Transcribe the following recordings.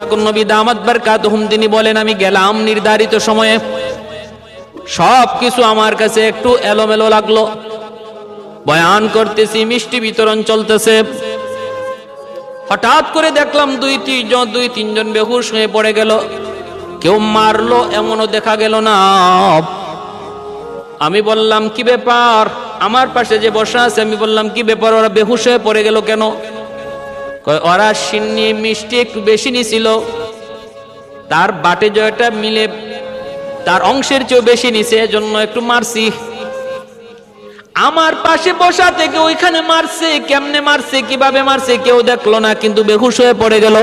নবী দামাত বারকাতুহুম তিনি বলেন, আমি গেলাম নির্ধারিত সময়ে, সবকিছু আমার কাছে একটু এলোমেলো লাগলো। বয়ান করতেছি, মিষ্টি বিতরণ চলতেছে, হঠাৎ করে দেখলাম দুই তিনজন বেহুশ হয়ে পড়ে গেল। কেউ মারলো এমনও দেখা গেল না। আমি বললাম কি ব্যাপার? আমার পাশে যে বসা আছে আমি বললাম কি ব্যাপার, ওরা বেহুশ হয়ে পড়ে গেল কেন? ওরা সিন্নি মিষ্টি একটু বেশি নিছিল, তার বাটে জয়টা মিলে তার অংশের চেয়েও বেশি নিছে, এজন্য একটু মারছি। আমার পাশে বসা থেকে ওইখানে মারছে, কেমনে মারছে কিভাবে মারছে কেউ দেখলো না, কিন্তু বেহুশ হয়ে পড়ে গেল।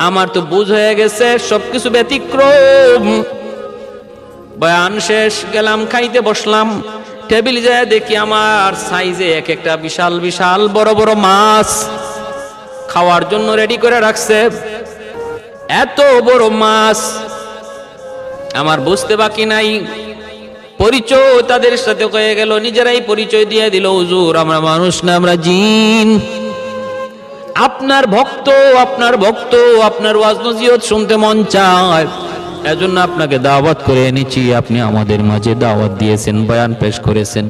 আমার তো বুঝ হয়ে গেছে সবকিছু ব্যতিক্রম। বয়ান শেষ, গেলাম খাইতে বসলাম। টেবিল যায় দেখি আমার সাইজে এক একটা বিশাল বিশাল বড় বড় মাছ খাওয়ার জন্য রেডি করে রাখছে। এত বড় মাছ আমার বুঝতে বাকি নাই। পরিচয় তাদের সাথে হয়ে গেল, নিজেরাই পরিচয় দিয়ে দিল, হুজুর আমরা মানুষ না, আমরা জিন, আপনার ভক্ত আপনার ওয়াজ নসিহত শুনতে মন চায়, এজন্য আপনাকে দাওয়াত করে এনেছি। আপনি আমাদের মাঝে দাওয়াত দিয়েছেন, বয়ান পেশ করেছেন।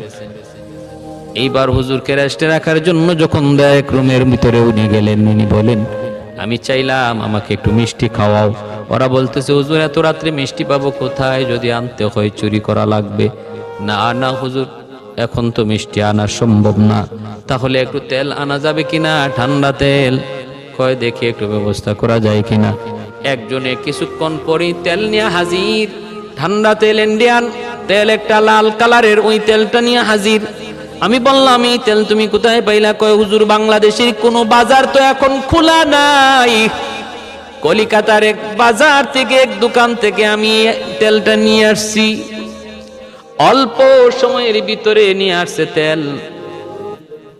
এইবার হুজুরকে রেস্টে রাখার জন্য যখন এক রুমের ভিতরে উনি গেলেন, উনি বলেন আমি চাইলাম আমাকে একটু মিষ্টি খাওয়াও। ওরা বলতেছে হুজুর এত রাত্রে মিষ্টি পাবো কোথায়, যদি আনতে হয় চুরি করা লাগবে। না না হুজুর, এখন তো মিষ্টি আনা সম্ভব না, তাহলে একটু তেল আনা যাবে কিনা, ঠান্ডা তেল? কয় দেখি একটু ব্যবস্থা করা যায় কিনা। একজনে কিছুক্ষণ পরেই তেল নিয়ে হাজির, ঠান্ডা তেল, ইন্ডিয়ান তেল, একটা লাল কালারের, ওই তেলটা নিয়ে হাজির। আমি বললাম এই তেল তুমি কোথায় পাইলা? কয় হুজুর বাংলাদেশের কোনো বাজার তো এখন খোলা নাই, কলিকাতার এক বাজার থেকে এক দোকান থেকে আমি তেলটা নিয়ে আসছি। অল্প সময়ের ভিতরে নিয়ে আসছে তেল।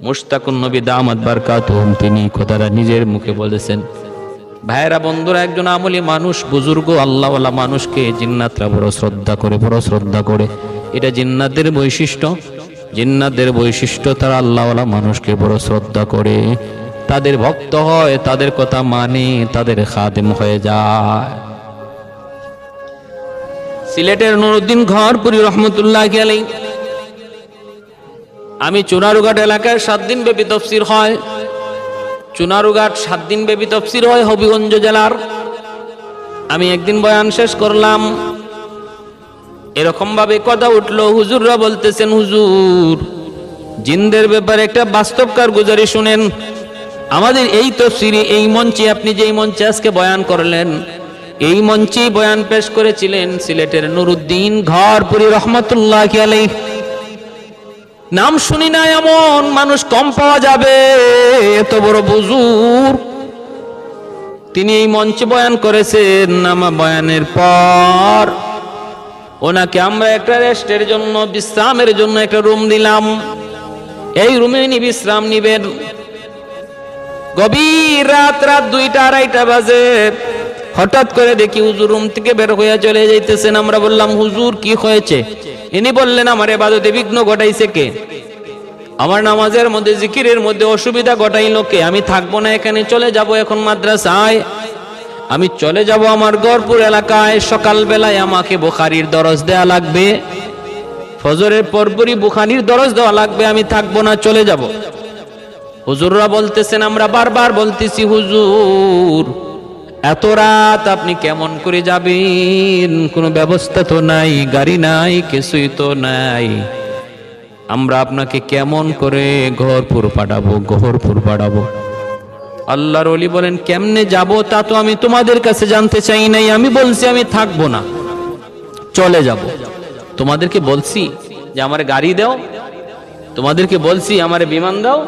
মুশতাকুন নবী দামাত বারকাতুহুম তিনি কথাটা নিজের মুখে বলেছেন। ভাইরা বন্ধুরা, একজন আমলি মানুষ, বুজুর্গ আল্লাহওয়ালা মানুষকে জিন্নাতরা বড় শ্রদ্ধা করে। এটা জিন্নাতের বৈশিষ্ট্য, তারা আল্লাহওয়ালা মানুষকে বড় শ্রদ্ধা করে, তাদের ভক্ত হয়, তাদের কথা মানে, তাদের খাদেম হয়ে যায়। সিলেটের নুরউদ্দিন ঘরপুরি রহমতুল্লাহি আলাইহি, আমি চুনারুঘাট এলাকায় 7 দিন ব্যাপী তাফসীর হয়। চুনারুঘাট 7 দিন ব্যাপী তাফসীর হয় হবিগঞ্জ জেলার। আমি একদিন বয়ান শেষ করলাম, এরকম ভাবে কথা উঠলো, হুজুররা বলতেছেন হুজুর জিনদের ব্যাপারে একটা বাস্তব কারগুজারি শুনেন। আমাদের এই তাফসীরে এই মঞ্চে, আপনি যেই মঞ্চে আজকে বয়ান করলেন, এই মঞ্চেই বয়ান পেশ করেছিলেন সিলেটের নুরউদ্দিন ঘরপুরি রহমতুল্লাহি আলাইহি। নাম শুনি না এমন মানুষ কম পাওয়া যাবে, এত বড় বুজুর্গ তিনি এই মঞ্চে বয়ান করেছেন। আমার বয়ানের পর ওনাকে আমরা একটা রেস্টের জন্য, বিশ্রামের জন্য একটা রুম দিলাম। এই রুমে উনি বিশ্রাম নিবেন। গভীর রাত 2টা 2:30 বাজে হঠাৎ করে দেখি হুজুর রুম থেকে বের হয়ে চলে যাইতেছেন। আমরা বললাম হুজুর কি হয়েছে? ইনি বললেন আমার ইবাদতে বিঘ্ন ঘটাইছে কে, আমার নামাজের মধ্যে জিকিরের মধ্যে অসুবিধা ঘটাইলো কে, আমি থাকবো না এখানে, চলে যাব এখন মাদ্রাসায়, আমি চলে যাব আমার গড়পুর এলাকায়। সকাল বেলায় আমাকে বুখারীর দরস দেয়া লাগবে, ফজরের পরপরই বুখারীর দরস দেওয়া লাগবে, আমি থাকবো না, চলে যাব। হুজুররা বলতেছেন, আমরা বারবার বলতেছি হুজুর এত রাত আপনি কেমন করে যাবেন, কোনো ব্যবস্থা তো নাই, গাড়ি নাই, কিছুই তো নাই, আমরা আপনাকে কেমন করে গহরপুর পাঠাবো। আল্লাহর ওলি বলেন কেমনে যাব তা তো আমি তোমাদের কাছে জানতে চাই নাই, আমি বলছি আমি থাকবো না, চলে যাব। তোমাদেরকে বলছি যে আমার গাড়ি দাও, তোমাদেরকে বলছি আমার বিমান দাও,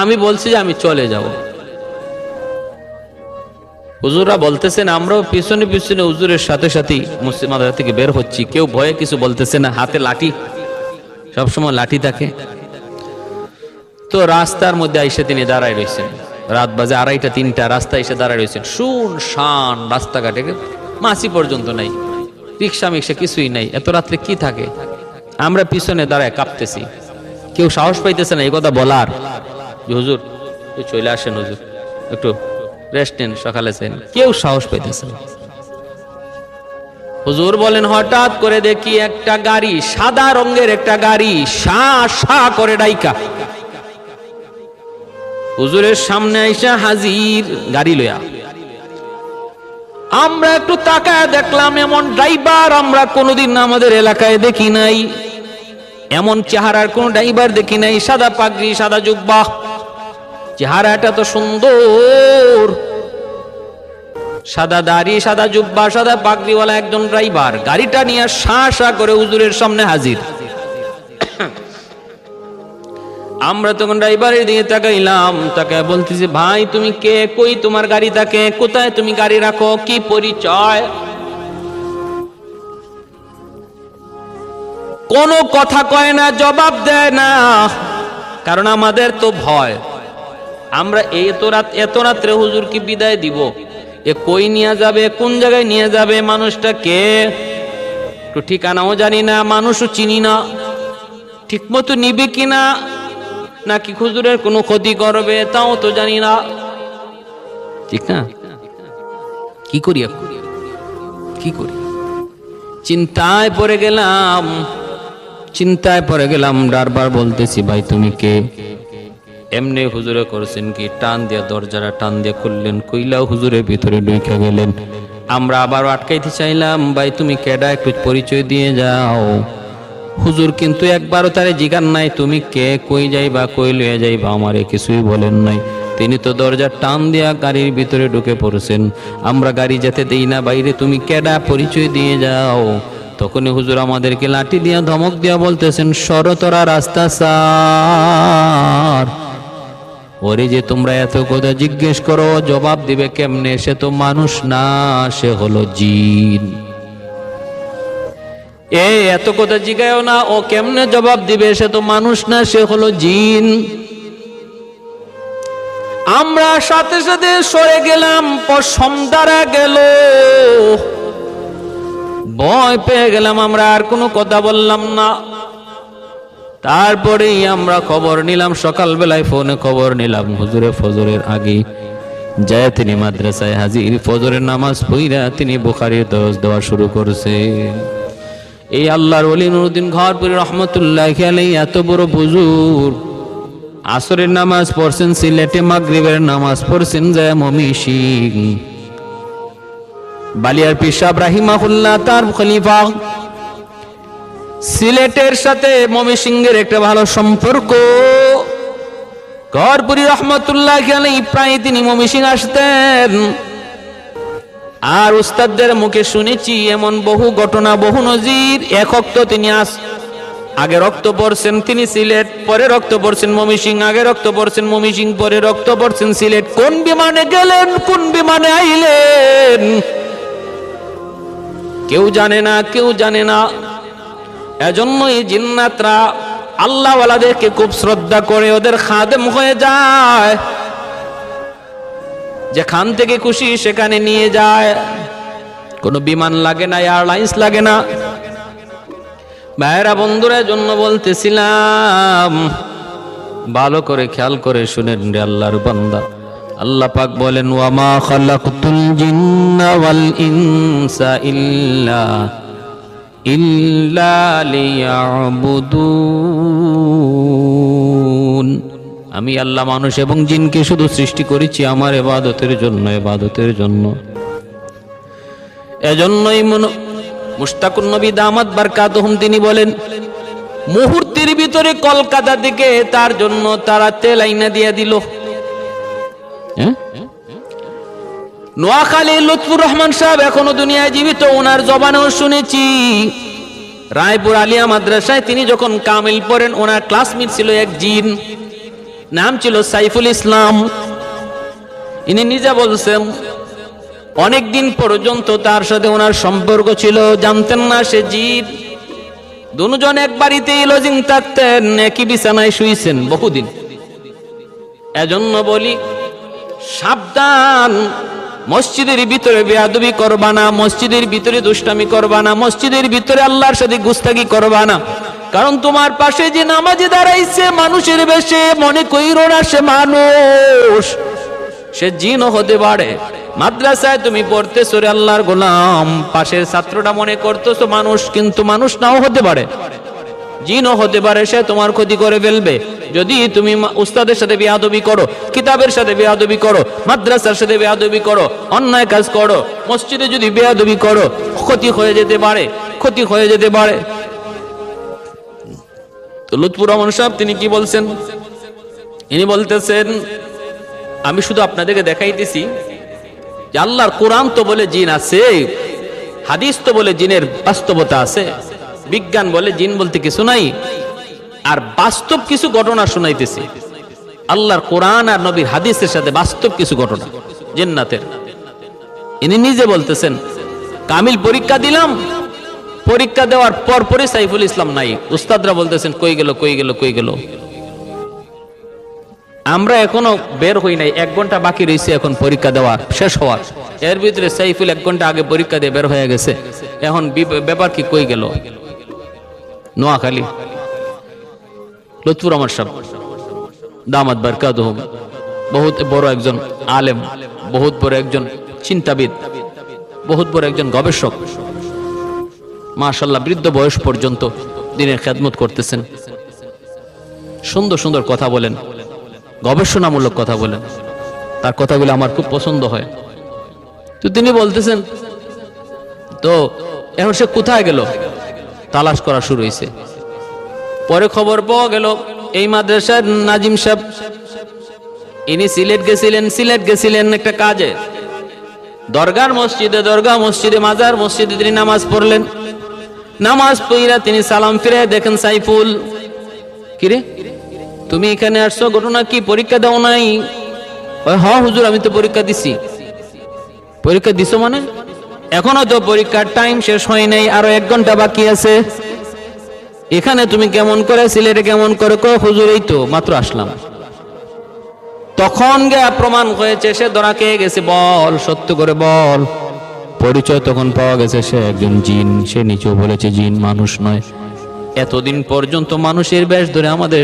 আমি বলছি যে আমি চলে যাব। হুজুররা বলতেছেন আমরাও পিছনে পিছনে হুজুরের সাথে সাথে মুসলিম মাদ্রাসা থেকে বের হচ্ছি, কেউ ভয়ে কিছু বলতেছে না, হাতে লাঠি, সবসময় লাঠি থাকে। তো রাস্তার মধ্যে এসে তিনি দাঁড়ায় রয়েছেন, রাত বাজে 2:30 3টা, রাস্তায় এসে দাঁড়ায় রয়েছেন। শুনশান রাস্তাঘাটে, মাছি পর্যন্ত নাই, রিক্সা মিক্সা কিছুই নাই, এত রাত্রে কি থাকে? আমরা পিছনে দাঁড়ায় কাঁপতেছি, কেউ সাহস পাইতেছে না এই কথা বলার যে হুজুর চলে আসেন, হুজুর একটু রেস্ট নেন, সকালে চাইন, কেউ সাহস পাইতেছে না। হুজুর বলেন হঠাৎ করে দেখি একটা গাড়ি, সাদা রঙের একটা গাড়ি, সা সা করে ডাইকা হুজুরের সামনে আইসা হাজির গাড়ি লইয়া। আমরা একটু তাকায় দেখলাম, এমন ড্রাইভার আমরা কোনোদিন আমাদের এলাকায় দেখি নাই, এমন চেহারার কোন ড্রাইভার দেখি নাই। সাদা পাগড়ি, সাদা জুব্বা, চেহারাটা তো সুন্দর, সাদা দাড়ি, সাদা জুব্বা, সাদা পাগড়িওয়ালা একজন ড্রাইভার গাড়িটা নিয়ে সা সা করে হুজুরের সামনে হাজির। আমরা তখন ড্রাইভারের দিকে তাকাইলাম, তাকায় বলতেছি, ভাই তুমি কে, কই তোমার গাড়ি থাকে, কোথায় তুমি গাড়ি রাখো, কি পরিচয়? কোনো কথা কয় না, জবাব দেয় না, কারণ আমাদের তো ভয়। আমরা এত রাত্রে হুজুর কি বিদায় দিব, এ কই নিয়ে যাবে, কোন জায়গায় নিয়ে যাবে, মানুষটা কে, একটু ঠিকানাও জানি না, মানুষও চিনি না, ঠিক মতো নিবে কিনা, নাকি হুজুরের কোনো ক্ষতি করবে তাও তো জানি না, ঠিক না? কি করি এখন, কি করি? চিন্তায় পড়ে গেলাম। বারবার বলতেছি, ভাই তুমি কে? এমনি হুজুরে করছেন কি, টান দিয়া দরজাটা টান দিয়ে খুললেন, কইলাও হুজুরের ভিতরে ঢুকে গেলেন। আমরা আবার আটকাইতে চাইলাম, ভাই তুমি কেডা, একটু পরিচয় দিয়ে যাও। হুজুর কিন্তু একবারও তারে জিগান নাই তুমি কে, কই যাইবা, কই লইয়া যাইবা, আমারে কিছুই বলেন নাই। তিনি তো দরজা টান দিয়া গাড়ির ভিতরে ঢুকে পড়েছেন, আমরা গাড়ি যেতে দেই না বাইরে, তুমি কেডা, পরিচয় দিয়ে যাও। তখনই হুজুর আমাদেরকে লাঠি দিয়া ধমক দিয়া বলতেছেন, সরতরা রাস্তা সার। ওরে যে তোমরা এত কথা জিজ্ঞেস করো, জবাব দিবে কেমনে, সে তো মানুষ না, সে হলো জিন। এত কথা জিগায়ও না, ও কেমনে জবাব দিবে, সে তো মানুষ না, সে হলো জিন। আমরা সাথে সাথে সরে গেলাম, সন্ধ্যারা গেল, ভয় পেয়ে গেলাম, আমরা আর কোনো কথা বললাম না। তারপরেই আমরা খবর নিলাম, সকালবেলায় ফোনে খবর নিলাম, হুজুরে ফজরের আগে যায় তিনি মাদ্রাসায় হাজির, ফজরের নামাজ পড়া তিনি বুখারীর দরস দেওয়া শুরু করছে। এই আল্লাহর ওলি নুরউদ্দিন ঘরপুরী রহমতুল্লাহি আলাইহি এত বড় বুজুর্গ, আসরের নামাজ পড়ছেন সিলেটে, মাগরিবের নামাজ পড়ছেন যায় ময়মনসিংহ। বালিয়ার পীর সাহেব রাহিমাহুল্লাহ তার খলিফা, সিলেটের সাথে ময়মনসিংহের একটা ভালো সম্পর্ক। ঘরপুরী রহমতুল্লাহি আলাইহি প্রায় তিনি ময়মনসিংহ আসতেন। আর উস্তাদদের মুখে শুনেছি এমন বহু ঘটনা, বহু নজির। এক ওয়াক্ত তিনি আগে রক্ত পড়ছেন তিনি সিলেট, পরে রক্ত পড়ছেন ময়মনসিংহ, আগে রক্ত পড়ছেন ময়মনসিংহ, পরে রক্ত পড়ছেন সিলেট। কোন বিমানে গেলেন, কোন বিমানে আইলেন, কেউ জানে না, কেউ জানে না। এজন্য এই জিন্নাতরা আল্লাহওয়ালাদেরকে খুব শ্রদ্ধা করে, ওদের খাদেম হয়ে যায়, যেখান থেকে খুশি সেখানে নিয়ে যায়, কোনো বিমান লাগে না, এয়ারলাইন্স লাগে না। ভাইরা বন্ধুরা, জন্য বলতেছিলাম, ভালো করে খেয়াল করে শুনেন রে আল্লাহর বান্দা। আল্লাহ পাক বলেন, ওয়ামা খালাকতুল জিন্না ওয়াল ইনসা ইল্লা লিয়াবুদুন। আমি আল্লাহ মানুষ এবং জিনকে শুধু সৃষ্টি করেছি আমার ইবাদতের জন্য, ইবাদতের জন্য। এজন্যই মুশতাকুন নবী দামাত বারকাতুহুম তিনি বলেন, মুহূর্তের ভিতরে কলকাতা থেকে তার জন্য তারা তেল আইনা দিয়ে দিল। নোয়াখালী লুৎফুর রহমান সাহেব এখনো দুনিয়ায় জীবিত, ওনার জবানেও শুনেছি। রায়পুর আলিয়া মাদ্রাসায় তিনি যখন কামিল পড়েন, ওনার ক্লাসমেট ছিল এক জিন, নাম ছিল সাইফুল ইসলাম। ইনি নিজে বলছেন অনেকদিন পর্যন্ত তার সাথে ওনার সম্পর্ক ছিল, জানতেন না সে জিন। দুজন এক বাড়িতেই লজিং থাকতেন, একই বিছানায় শুইছেন বহুদিন। এজন্য বলি, সাবধান, মসজিদের ভিতরে বেয়াদবি করবা না, মসজিদের ভিতরে দুষ্টামি করবা না, মসজিদের ভিতরে আল্লাহর সাথে গুস্তাখি করবা না। কারণ তোমার পাশে যে নামাজি দাঁড়াইছে মানুষের বেশে, মনে কইরো না সে মানুষ, সে জিনও হতে পারে। মাদ্রাসায় তুমি পড়তেছো রে আল্লাহর গোলাম, পাশের ছাত্রটা মনে করতেছো মানুষ, কিন্তু মানুষ নাও হতে পারে, জিনও হতে পারে, সে তোমার ক্ষতি করে ফেলবে। যদি তুমি উস্তাদের সাথে বেয়াদবি করো, কিতাবের সাথে বেয়াদবি করো, মাদ্রাসার সাথে বেয়াদবি করো, অন্যায় কাজ করো, মসজিদে যদি বেয়াদবি করো, ক্ষতি হয়ে যেতে পারে, ক্ষতি হয়ে যেতে পারে। তো লুৎফুর রহমান সাহেব তিনি কি বলছেন? ইনি বলতেছেন, আমি শুধু আপনাদেরকে দেখাইতেছি যে আল্লাহর কোরআন তো বলে জিন আছে, হাদিস তো বলে জিনের বাস্তবতা আছে, বিজ্ঞান বলে জিন বলতে কিছু নাই, আর বাস্তব কিছু ঘটনা শুনাইতেছি। আল্লাহর কোরআন আর নবীর হাদিসের সাথে বাস্তব কিছু ঘটনা জিন্নাতের। ইনি নিজে বলতেছেন, কামিল পরীক্ষা দিলাম, পরীক্ষা দেওয়ার পর পরে সাইফুল ইসলাম নাই। উস্তাদরা বলতেছেন কই গেল, কই গেল, কই গেল। আমরা এখনো বের হই নাই, 1 ঘন্টা বাকি রয়েছে এখন পরীক্ষা দেওয়া শেষ হওয়ার। এর ভিতরে সাইফুল 1 ঘন্টা আগে পরীক্ষা দিয়ে বের হয়ে গেছে। এখন ব্যাপার কি, কই গেল? নোয়াখালী লুৎফুর রহমান সাহেব দামাত বারকাতুহুম, বহুত বড় একজন আলেম, বহুত বড় একজন চিন্তাবিদ, বহুত বড় একজন গবেষক, মাশাআল্লাহ বৃদ্ধ বয়স পর্যন্ত দিনের খেদমত করতেছেন। সুন্দর সুন্দর কথা বলেন, গবেষণামূলক কথা বলেন, তার কথাগুলো আমার খুব পছন্দ হয়। তো তিনি বলতেছেন, তো এখন সে কোথায় গেল? তালাশ করা শুরু হয়েছে। পরে খবর পাওয়া গেল এই মাদ্রাসার নাজিম সাহেব, ইনি সিলেট গেছিলেন একটা কাজে। দরগা মসজিদে মাজার মসজিদে তিনি নামাজ পড়লেন। নামাজ পড়িয়া তিনি সালাম ফিরে দেখেন সাইফুল, কিরে তুমি এখানে আসছো, ঘটনা কি? পরীক্ষা দাও নাই? হ্যাঁ হুজুর, আমি তো পরীক্ষা দিছি। পরীক্ষা দিছো মানে? এখনো তো পরীক্ষার টাইম শেষ হয় নাই, আরো 1 ঘন্টা বাকি আছে। এখানে তুমি কেমন করে, সিলেটে কেমন করে? হুজুর এই তো মাত্র আসলাম। তখন গিয়ে প্রমাণ হয়েছে সে ধরা খেয়ে গেছে। বল, সত্য করে বল। পরিচয় তখন পাওয়া গেছে সে একজন জিন। সে নিচেও বলেছে জিন, মানুষ নয়। এতদিন পর্যন্ত মানুষের বেশ ধরে আমাদের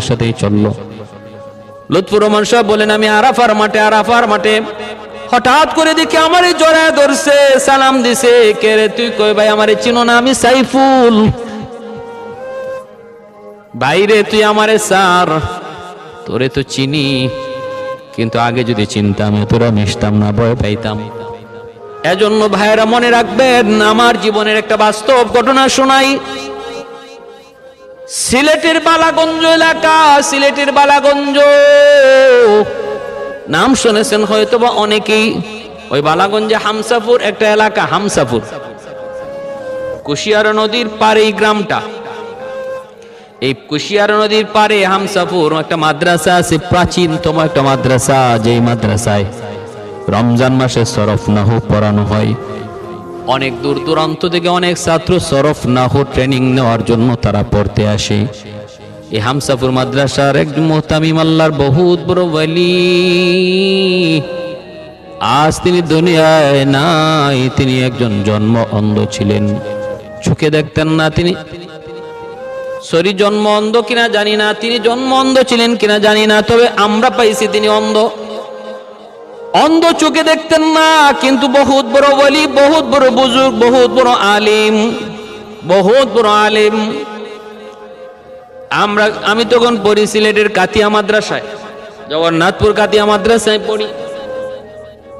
সাথেই চললো। লুৎফুর রহমান সাহেব বলেন, আমি আরাফার মাঠে হঠাৎ করে দেখি আমারে জড়ায় ধরছে, সালাম দিছে। কে রে তুই? কই ভাই আমারে চিনো না, আমি সাইফুল। বাইরে তুই আমারে স্যার, তোরে তো চিনি, কিন্তু আগে যদি চিনতাম তোরা মিশতাম না, ভয় পাইতাম। এজন্য ভাইয়েরা মনে রাখবেন, আমার জীবনের একটা বাস্তব ঘটনা শোনাই। সিলেটের বালাগঞ্জ এলাকা, সিলেটের বালাগঞ্জ নাম শুনেছেন হয়তো বা অনেকেই। ওই বালাগঞ্জে হামসাপুর একটা এলাকা, হামসাপুর কুশিয়ারা নদীর পারে এই গ্রামটা। এই কুশিয়ারা নদীর পারে হামসাপুর একটা মাদ্রাসা আছে, প্রাচীনতম একটা মাদ্রাসা, যেই মাদ্রাসায় রমজান মাসে সরফ নাহু পড়ানো হয়। অনেক দূর দূরান্ত থেকে অনেক ছাত্র সরফ নাহু ট্রেনিং নেওয়ার জন্য তারা পড়তে আসে। এই হামসাপুর মাদ্রাসার একজন মুহতামিম আল্লাহর বহুত বড় ওয়ালি, আজ তিনি দুনিয়ায় নাই। তিনি একজন জন্ম অন্ধ ছিলেন, চোখে দেখতেন না তিনি। জন্ম অন্ধ কিনা জানি না, তিনি জন্ম অন্ধ ছিলেন কিনা জানি না, তবে আমরা পাইছি তিনি অন্ধ, চোখে দেখতেন না, কিন্তু বহুত বড় ওয়ালি, বহুত বড় বুজুর্গ, বহুত বড় আলিম। আমি তখন পড়ি সিলেটের কাতিয়া মাদ্রাসায়, জগন্নাথপুর কাতিয়া মাদ্রাসায় পড়ি।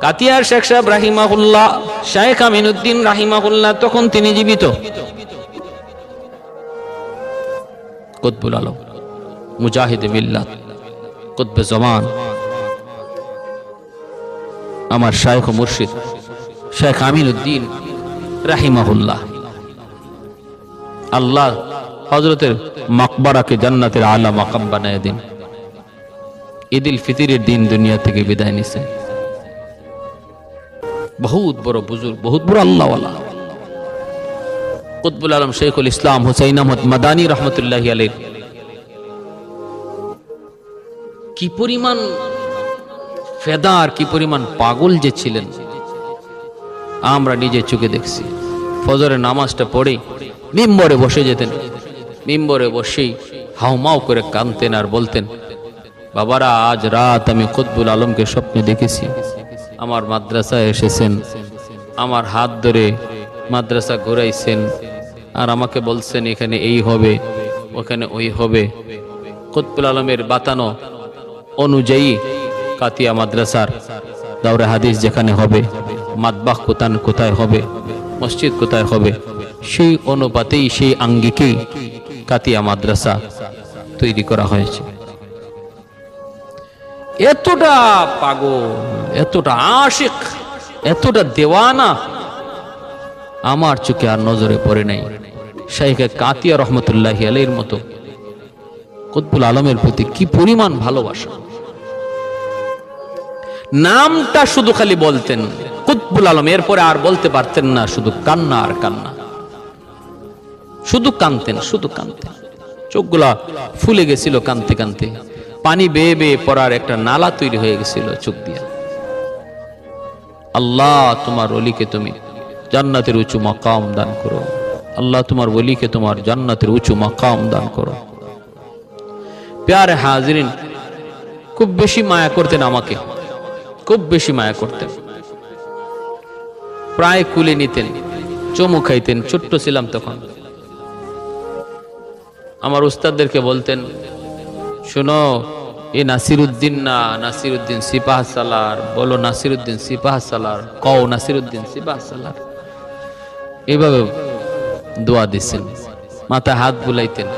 কাতিয়ার শেখ সাহেব রাহিমাহুল্লাহ, শেখ আমিনুদ্দিন রাহিমাহুল্লাহ, তখন তিনি জীবিত। কুতবুল আলম, মুজাহিদ মিল্লাত, কুতবে জামান, আমার শাইখ ও মুর্শিদ শেখ আমিনুদ্দিন রাহিমাহুল্লাহ। আল্লাহ হযরতের মাকবারাকে জান্নাতের আলা মাকাম বানায় দিন। ঈদুল ফিতরের দিন দুনিয়া থেকে বিদায় নিছেন। বহুত বড় বুজুর্গ, বহুত বড় আল্লাহওয়ালা কুতবুল আলম শেখুল ইসলাম হুসাইন আহমদ মাদানী রহমতুল্লাহি আলাইহি। কি পরিমাণ ফেদার, কি পরিমাণ পাগল যে ছিলেন, আমরা নিজে চোখে দেখছি। ফজরের নামাজটা পড়ে মিম্বরে বসে যেতেন, মিম্বরে বসেই হাউমাউ করে কাঁদতেন আর বলতেন, বাবারা, আজ রাত আমি কুতবুল আলমকে স্বপ্নে দেখেছি আমার মাদ্রাসায় এসেছেন, আমার হাত ধরে মাদ্রাসা ঘুরাইছেন, আর আমাকে বলছেন এখানে এই হবে, ওখানে ওই হবে। কুতবুল আলমের বাতানো অনুযায়ী কাতিয়া মাদ্রাসার দাওরে হাদিস যেখানে হবে, মাতবাহ কোথায় হবে, মসজিদ কোথায় হবে, সেই অনুপাতেই সেই আঙ্গিকেই কাতিয়া মাদ্রাসা তৈরি করা হয়েছে। এতটা পাগল, এতটা আশিক, এতটা দেওয়ানা আমার চোখে আর নজরে পড়ে নাই। শাইখে কাতিয়া রহমতুল্লাহি আলাইহির মতো কুতবুল আলমের প্রতি কি পরিমাণ ভালোবাসা। নামটা শুধু খালি বলতেন কুতবুল আলম, এরপরে আর বলতে পারতেন না, শুধু কান্না আর কান্না, শুধু কাঁদতেন, শুধু কাঁদতেন। চোখগুলা ফুলে গেছিল কাঁদতে কাঁদতে, পানি বেয়ে বেয়ে পড়ার একটা নালা তৈরি হয়ে গেছিল চোখ দিয়া। আল্লাহ তোমার ওলিকে তুমি জান্নাতের উঁচু মাকাম দান করো, আল্লাহ তোমার ওলিকে তোমার জান্নাতের উঁচু মাকাম দান করো। প্যারে হাজিরিন, খুব বেশি মায়া করতেন আমাকে, খুব বেশি মায়া করতেন, প্রায় কুলে নিতেন, চুমু খাইতেন। ছোট্ট ছিলাম তখন। আমার উস্তাদদেরকে বলতেন, শুনো, এ নাসিরউদ্দিন না, নাসিরউদ্দিন সিপাহ সালার, বলো নাসিরউদ্দিন সিপাহ সালার, কও নাসিরউদ্দিন সিপাহ সালার। এইভাবে দোয়া দিচ্ছেন, মাথা হাত বুলাইতেন।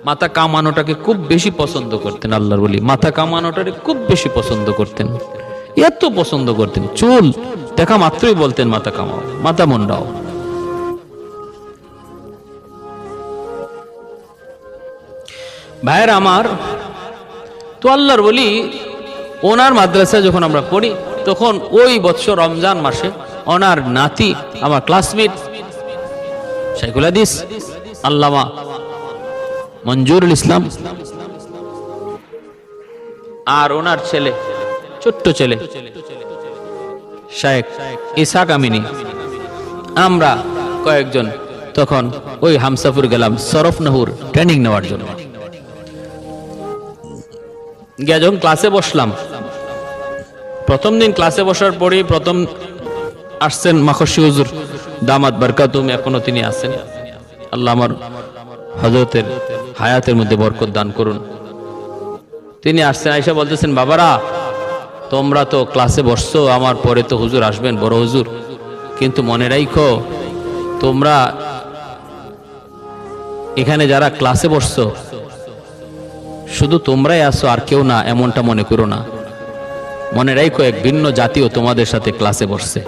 মাথা কামানোটাকে খুব বেশি পছন্দ করতেন আল্লাহর ওলি, মাথা কামানোটাকে খুব বেশি পছন্দ করতেন, এত পছন্দ করতেন। চুল দেখা মাত্রই বলতেন মাথা কামাও, মাথা মুন্ডাও। ভাইয়ের আমার, তো আল্লাহর ওলি ওনার মাদ্রাসায় যখন আমরা পড়ি, তখন ওই বছর রমজান মাসে ওনার নাতি, আমার ক্লাসমেট শাইখুল হাদিস আল্লামা মঞ্জুরুল ইসলাম, আর ওনার ছেলে, ছোট্ট ছেলে শাইখ ইসহাক আমিনী, আমরা কয়েকজন তখন ওই হামসাপুর গেলাম সরফনাহুর ট্রেনিং নেওয়ার জন্য। গিয়ে যখন ক্লাসে বসলাম, প্রথম দিন ক্লাসে বসার পরে প্রথম আসছেন মাখশি হুজুর দামাত বারকাতুম, এখনো তিনি আছেন। আল্লাহ আমার হযরতের হায়াতের মধ্যে বরকত দান করুন। তিনি আসছেন, আয়েশা বলতেছেন, বাবারা তোমরা তো ক্লাসে বসছো, আমার পরে তো হুজুর আসবেন, বড় হুজুর, কিন্তু মনে রাখো তোমরা এখানে যারা ক্লাসে বসছো শুধু তোমরাই আসো আর কেউ না, এমনটা মনে করো না। মনে রাখো এক ভিন্ন জাতিও তোমাদের সাথে ক্লাসে বসছে।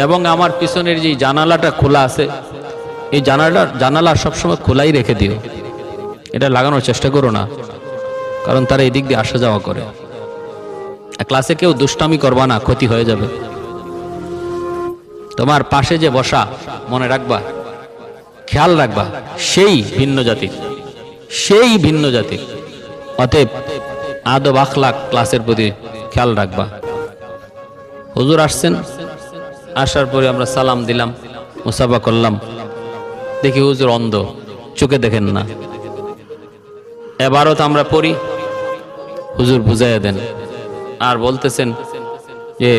এবং আমার পিছনের যে জানালাটা খোলা আছে, এই জানালা সবসময় খোলাই রেখে দিও, এটা লাগানোর চেষ্টা করো না, কারণ তারা এই দিক দিয়ে আসা যাওয়া করে। ক্লাসে কেউ দুষ্টামি করবা না, ক্ষতি হয়ে যাবে। তোমার পাশে যে বসা, মনে রাখবা, খেয়াল রাখবা, সেই ভিন্ন জাতির, সেই ভিন্ন জাতির। অতএব আদব আখলাক ক্লাসের প্রতি খেয়াল রাখবা। হুজুর আসছেন, আসার পরে আমরা সালাম দিলাম, মুসাফা করলাম। দেখি হুজুর অন্ধ, চোখে দেখেন না। এবারও তো আমরা পড়ি, হুজুর বুঝাইয়া দেন, আর বলতেছেন যে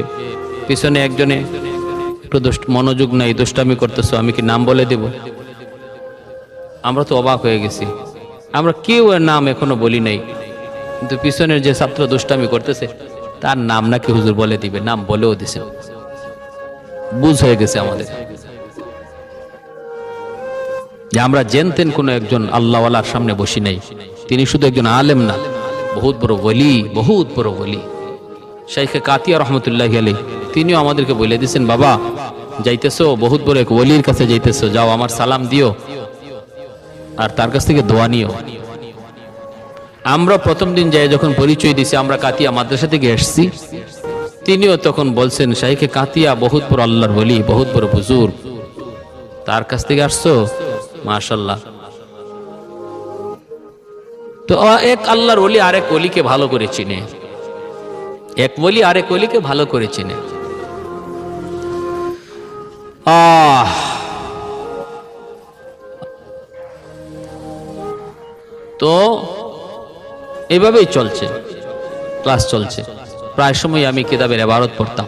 পিছনে একজনে একটু মনোযোগ নাই, দুষ্টামি করতেছো, আমি কি নাম বলে দেব? আমরা তো অবাক হয়ে গেছি, আমরা কেউ এর নাম এখনো বলি নাই, কিন্তু পিছনের যে ছাত্র দুষ্টামি করতেছে তার নাম নাকি হুজুর বলে দিবে, নাম বলেও দিছে। বুঝ হয়ে গেছে আমাদের যে আমরা জেনতেন কোন একজন আল্লাহওয়ালার সামনে বসি নাই। তিনি শুধু একজন আলেম না, বহুত বড় ওলি, বহুত বড় ওলি। শাইখে কাতিয়া রহমতুল্লাহি আলাইহি তিনিও আমাদেরকে বলে দিয়েছেন, বাবা যাইতেছো বহুত বড় এক ওলির কাছে যাইতেছো, যাও আমার সালাম দিও আর তার কাছ থেকে দোয়া নিও। আমরা প্রথম দিন যাই যখন পরিচয় দিছি আমরা কাতিয়া মাদ্রাসা থেকে এসেছি, তিনিও তখন বলছেন শাইখে কাতিয়া বহুত বড় আল্লাহর ওলি, বহুত বড় বুজুর্গ, তার কাছ থেকে আসছো, মাশাআল্লাহ। তো এক আল্লাহর ওলি আরেক ওলিকে ভালো করে চিনে, এক ওলি আরেক ওলিকে ভালো করে চিনে। তো এইভাবেই চলছে, ক্লাস চলছে। প্রায় সময় আমি কিতাবের ইবারত পড়তাম।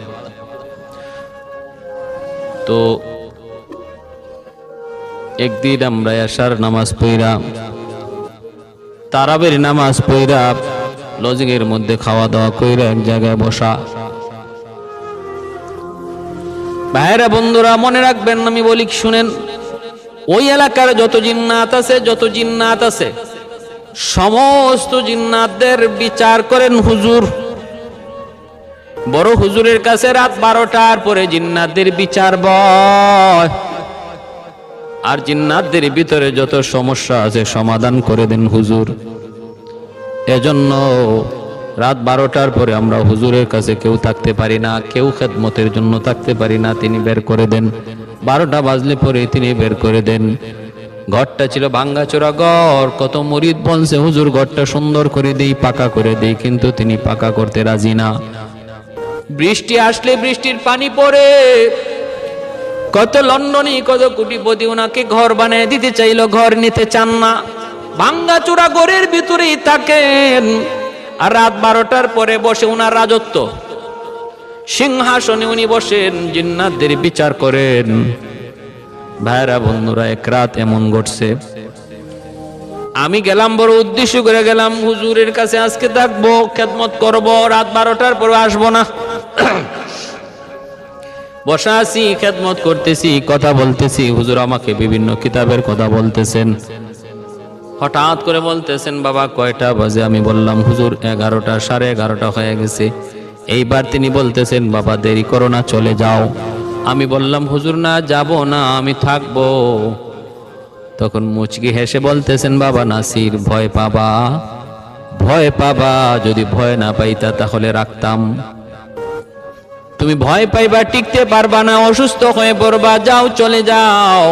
তো একদিন আমরা এশার নামাজ পড়া, তারাবির নামাজ পড়া, লজিং এর মধ্যে খাওয়া দাওয়া কইরা এক জায়গায় বসা। ভাইরা বন্ধুরা মনে রাখবেন, আমি বলি শুনেন, ওই এলাকার যত জিন্নাত আছে সমস্ত জিন্নাতদের বিচার করেন হুজুর। বড় হুজুরের কাছে রাত 12টার পরে জিন্নাতদের বিচার বয়, আর জিন্নাতদের ভিতরে যত সমস্যা আছে সমাধান করে দেন হুজুর। এজন্য রাত 12টার পরে আমরা হুজুরের কাছে কেউ থাকতে পারি না, কেউ খেদমতের জন্য থাকতে পারি না। তিনি বের করে দেন, 12টা বাজলে পরে তিনি বের করে দেন। ঘরটা ছিল ভাঙ্গাচোরা ঘর, কত মুরিদ বলছে হুজুর ঘরটা সুন্দর করে দেই, পাকা করে দেই, কিন্তু তিনি পাকা করতে রাজি না। বৃষ্টি আসলে বৃষ্টির পানি পড়ে, কত লন্ডনী কত কোটিপতি ওনাকে ঘর বানিয়ে দিতে চাইলো, ঘর নিতে চান না, ভাঙ্গাচোরা ঘরের ভিতরেই থাকেন। আর রাত 12টার পরে বসে উনার রাজত্ব, সিংহাসনে উনি বসেন, জিন্নাতদের বিচার করেন। ভাইরা বন্ধুরা, এক রাত এমন ঘটছে, আমি গেলাম, বড় উদ্দেশ্য করে গেলাম, হুজুরের কাছে আজকে থাকবো, খেদমত করব, রাত 12টার পরে আসবো না। বসা আছি, খেদমত করতেছি, কথা বলতেছি, হুজুর আমাকে বিভিন্ন কিতাবের কথা বলতেছেন। হঠাৎ করে বলতেছেন, বাবা কয়টা বাজে? আমি বললাম হুজুর 11টা, 11:30 হয়ে গেছে। এইবার তিনি বলতেছেন, বাবা দেরি করো না, চলে যাও। আমি বললাম হুজুর না, যাব না, আমি থাকবো। তখন মুচকি হেসে বলতেছেন, বাবা নাসির ভয় পাবা, ভয় পাবা, যদি ভয় না পাইতা তাহলে রাখতাম। তুমি ভয় পাইবা, টিকতে পারবা না, অসুস্থ হয়ে পড়বা, যাও চলে যাও।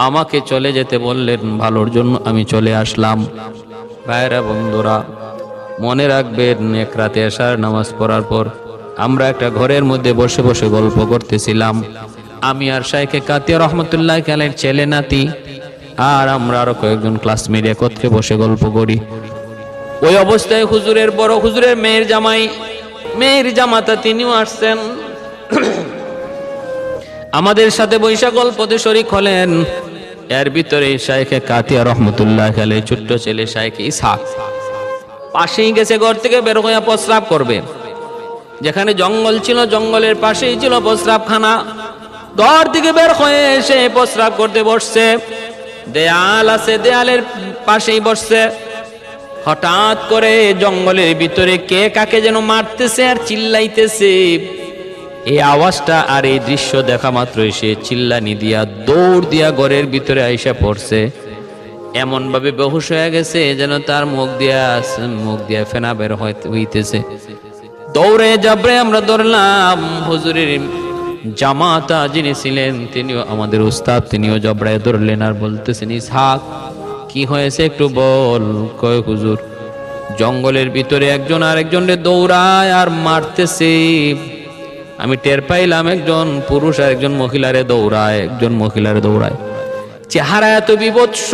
আমাকে চলে যেতে বললেন, ভালোর জন্য আমি চলে আসলাম। ভাইরা বন্ধুরা মনে রাখবেন, এক রাতে এশার নামাজ পড়ার পর আমরা একটা ঘরের মধ্যে বসে বসে গল্প করতেছিলাম। আমি আর শাইখে কাতিয়া রহমতুল্লাহ আলাইহির ছেলে নাতি, আর আমরা আরো কয়েকজন ক্লাসমেট একত্রে বসে গল্প করি। ওই অবস্থায় হুজুরের বড় হুজুরের মেয়ের জামাই, মেয়ের জামাতা, তিনিও আসছেন, আমাদের সাথে বৈশা গল্পতে শরীক হলেন। এর ভিতরে শাইখে কাতিয়া রহমতুল্লাহ আলাইহির ছোট্ট ছেলে শাইখ ইসহাক পাশেই গেছে, ঘর থেকে বের হয়ে প্রস্রাব করবে। যেখানে জঙ্গল ছিল, জঙ্গলের পাশেই ছিল প্রস্রাবখানা। ঘর থেকে বের হয়ে এসে প্রস্রাব করতে বসছে, দেয়াল আছে, দেয়ালের পাশেই বসছে। হঠাৎ করে জঙ্গলের ভিতরে কে কাকে যেন মারতেছে আর চিল্লাইতেছে। এই আওয়াজটা আর এই দৃশ্য দেখা মাত্রই সে চিল্লানি দিয়া দৌড় দিয়া ঘরের ভিতরে আইসা পড়ছে। এমন ভাবে বেহুশ হয়ে গেছে যেন তার মুখ দিয়া ফেনা বের হইতেছে। দৌড়ে জাবরে আমরা ধরলাম, হুজুরের জামাতা যিনি ছিলেন তিনিও আমাদের উস্তাদ, তিনিও জবরায় ধরলেন আর বলতেছেন, ইসহাক কি হয়েছে একটু বল। কয় হুজুর জঙ্গলের ভিতরে একজন আরেকজনের দৌড়ায় আর মারতেছে। আমি টের পাইলাম একজন পুরুষ আর একজন মহিলারে দৌড়ায়, একজন মহিলারে দৌড়ায়। চেহারা এত বিভৎস,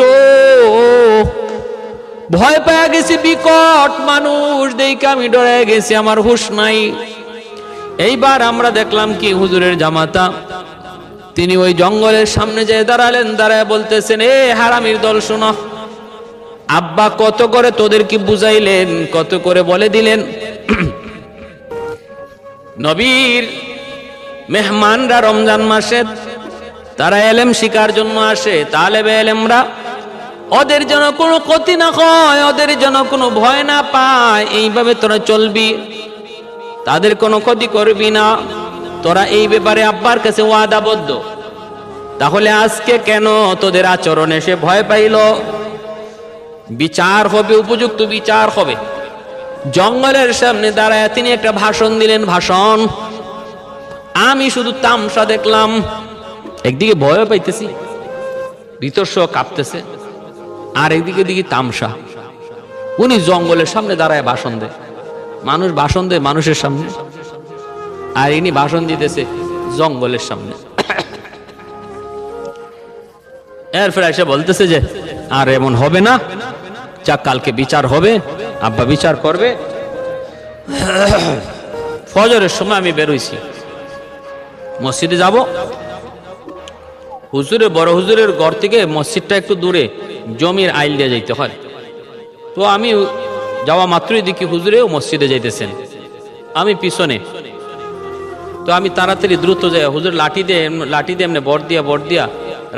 ভয় পেয়ে গেছি, বিকট মানুষ দেখে আমি ডরে গেছি, আমার হুঁশ নাই। এইবার আমরা দেখলাম কি হুজুরের জামাতা তিনি ওই জঙ্গলের সামনে যেয়ে দাঁড়ালেন, দাঁড়ায় বলতেছেন, এ হারামির দল শোনো, আব্বা কত করে তোদেরকে বুঝাইলেন, কত করে বলে দিলেন, নবীর মেহমানরা রমজান মাসে তারা এলেম শিকার জন্য আসে, তালেবে এলেমরা, ওদের যেন কোনো ক্ষতি না হয়, ওদের যেন কোনো ভয় না পায়, এইভাবে তোরা চলবি, তাদের কোনো ক্ষতি করবি না, তোরা এই ব্যাপারে আব্বার কাছে ওয়াদাবদ্ধ। তাহলে আজকে কেন তোদের আচরণে সে ভয় পাইল? বিচার হবে, উপযুক্ত বিচার হবে। জঙ্গলের সামনে দাঁড়ায় তিনি একটা ভাষণ দিলেন। ভাষণ আমি শুধু তামসা দেখলাম, একদিকে ভয় পাইতেছি, ভিতর সহ কাঁপতেছে, আর একদিকে দিকে তামসা। উনি জঙ্গলের সামনে দাঁড়ায় ভাষণ দেয়, মানুষ ভাষণ দেয় মানুষের সামনে, আর ইনি ভাষণ দিতেছে জঙ্গলের সামনে। এরপর এসে বলতেছে যে আর এমন হবে না, যাক কালকে বিচার হবে, আব্বা বিচার করবে। ফজরের সময় আমি বেরোইছি, মসজিদে যাব। হুজুরের বড় হুজুরের ঘর থেকে মসজিদটা একটু দূরে, জমির আইল দিয়ে যাইতে হয়। তো আমি যাওয়া মাত্রই দেখি হুজুরেও মসজিদে যাইতেছেন, আমি পিছনে। তো আমি তাড়াতাড়ি দ্রুত যাই, হুজুর লাঠি দিয়ে এমনি বর দিয়া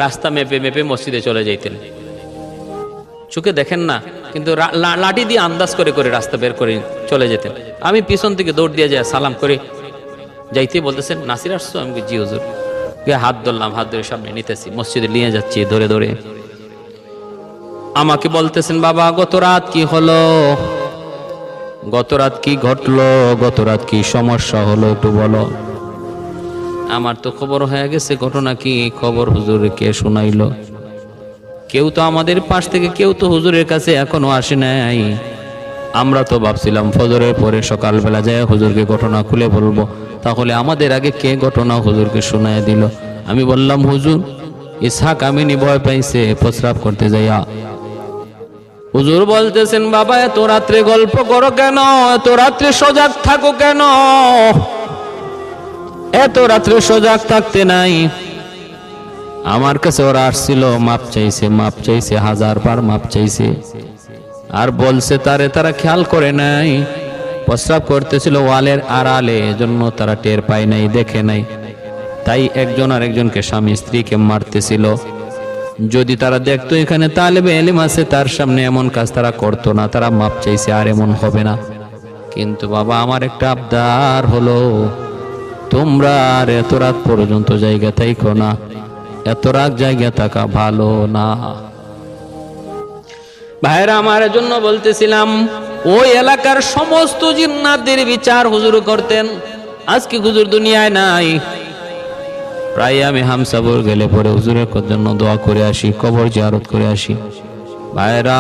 রাস্তা মেপে মেপে মসজিদে চলে যাইতেন। চোখে দেখেন না, কিন্তু লাঠি দিয়ে আন্দাজ করে করে রাস্তা বের করে চলে যেতেন। আমি পিছন থেকে দৌড় দিয়ে যাই, সালাম করে যাইতে বলতেছেন, নাসির আসছো? আমি জি হুজুর। হাত ধরলাম, হাত ধরে সামনে নিতেছি, মসজিদে নিয়ে যাচ্ছি ধরে ধরে। আমাকে বলতেছেন, বাবা গত রাত কি হলো, গত রাত কি ঘটলো, গত রাত কি সমস্যা হলো একটু বলো। আমার তো খবর হয়ে গেছে, ঘটনা কি খবর হুজুরকে শোনাইলো। কেউ তো আমাদের পাশ থেকে কেউ তো হুজুরের কাছে এখনো আসে নাই। আমরা তো ভাবছিলাম ফজরের পরে সকালবেলা যায় হুজুরকে ঘটনা খুলে বলবো, তাহলে আমাদের আগে কে ঘটনা হুজুরকে শোনায় দিল। আমি বললাম, হুজুর ইসহাক আমিনী ভয় পাইছে প্রস্রাব করতে যাইয়া। হুজুর বলতেছেন, বাবা এত রাত্রে গল্প করো কেন, এত রাত্রে সজাগ থাকো কেন, এত রাত্রে সজাগ থাকতে নাই। আমার কাছে ওরা আসছিল, মাপ চাইছে, 1000 বার মাপ চাইছে, আর বলছে তারা খেয়াল করে নাই, প্রস্রাব করতেছিল ওয়ালের আড়ালে, এজন্য তারা টের পায় নাই, দেখে নাই। তাই একজন আর একজনকে, স্বামী স্ত্রীকে মারতেছিল। যদি তারা দেখতো এখানে তালেবে ইলম আছে, তার সামনে এমন কাজ তারা করতো না, তারা মাপ চাইছে, আর এমন হবে না। কিন্তু বাবা আমার একটা আবদার হলো, তোমরা আর এত রাত পর্যন্ত জায়গা থাইকো না, এত রাত জায়গা থাকা ভালো না। ভাইরা আমার জন্য বলতেছিলাম, ওই এলাকার সমস্ত জিন্নাতদের বিচার হুজুর করতেন। আজকে হুজুর দুনিয়ায় নাই। প্রায় আমি হামসাবর গেলে পরে হুজুরের জন্য দোয়া করে আসি, কবর জিয়ারত করে আসি। ভাইরা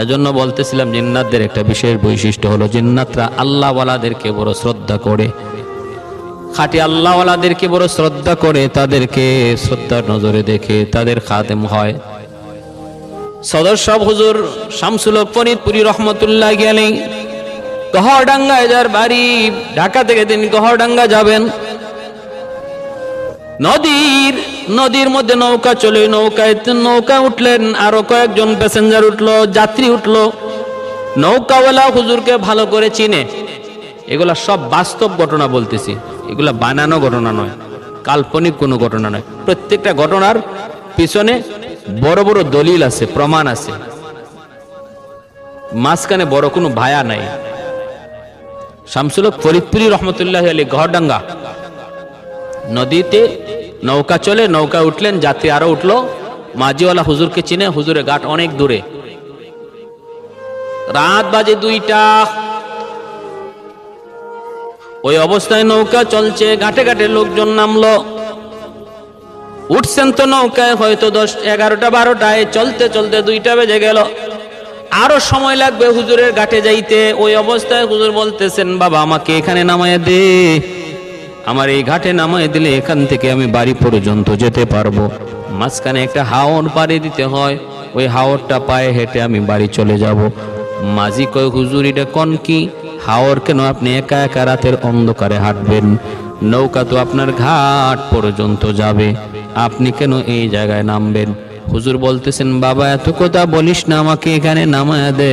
এজন্য বলতেছিলাম, জিন্নাতদের একটা বিশেষ বৈশিষ্ট্য হলো, জিন্নাতরা আল্লাহওয়ালাদেরকে বড় শ্রদ্ধা করে, খাঁটি আল্লাহওয়ালাদেরকে বড় শ্রদ্ধা করে, তাদেরকে শ্রদ্ধার নজরে দেখে তাদের খাদেম হয়। সদর সাহেব হুজুর শামসুল হক ফরিদপুরি রহমতুল্লাহ আলাইহি গহরডাঙ্গায় যার বাড়ি, ঢাকা থেকে তিনি গহরডাঙ্গা যাবেন। নদীর মধ্যে নৌকা চলে, নৌকা উঠলেন, আরো কয়েকজন প্যাসেঞ্জার উঠলো, যাত্রী উঠলো। নৌকাওয়ালা হুজুরকে ভালো করে চিনে। এগুলা সব বাস্তব ঘটনা বলতেছি, এগুলা বানানো ঘটনা নয়, কাল্পনিক কোনো ঘটনা নয়। প্রত্যেকটা ঘটনার পিছনে বড় বড় দলিল আছে, প্রমাণ আছে, মাঝখানে বড় কোনো ভায়া নাই। শামসুল হক ফরিদপুরি রহমতুল্লাহ আলাইহি গহরডাঙ্গা, নদীতে নৌকা চলে, নৌকা উঠলেন, যাত্রী আরো উঠলো। মাঝিওয়ালা হুজুরকে চিনে, হুজুরের ঘাট অনেক দূরে। রাত বাজে 2টা। ওই অবস্থায় নৌকা চলছে, ঘাটে ঘাটে লোকজন নামলো। উঠছেন তো নৌকায় হয়তো 10, 11টা 12টায়, চলতে চলতে 2টা বেজে গেল। আরো সময় লাগবে হুজুরের ঘাটে যাইতে। ওই অবস্থায় হুজুর বলতেছেন, বাবা আমাকে এখানে নামায় দে, আমার এই ঘাটে নামায় দিলে এখান থেকে আমি বাড়ি পর্যন্ত যেতে পারবো। মাঝখানে একটা হাওর পাড়ি দিতে হয়, ওই হাওরটা পায়ে হেঁটে আমি বাড়ি চলে যাব। মাঝি কয়, হুজুর এটা কোন কি হাওর, কেন আপনি একা একা রাতের অন্ধকারে হাঁটবেন? নৌকা তো আপনার ঘাট পর্যন্ত যাবে, আপনি কেন এই জায়গায় নামবেন? হুজুর বলতেছেন, বাবা এত কথা বলিস না, আমাকে এখানে নামায়া দে।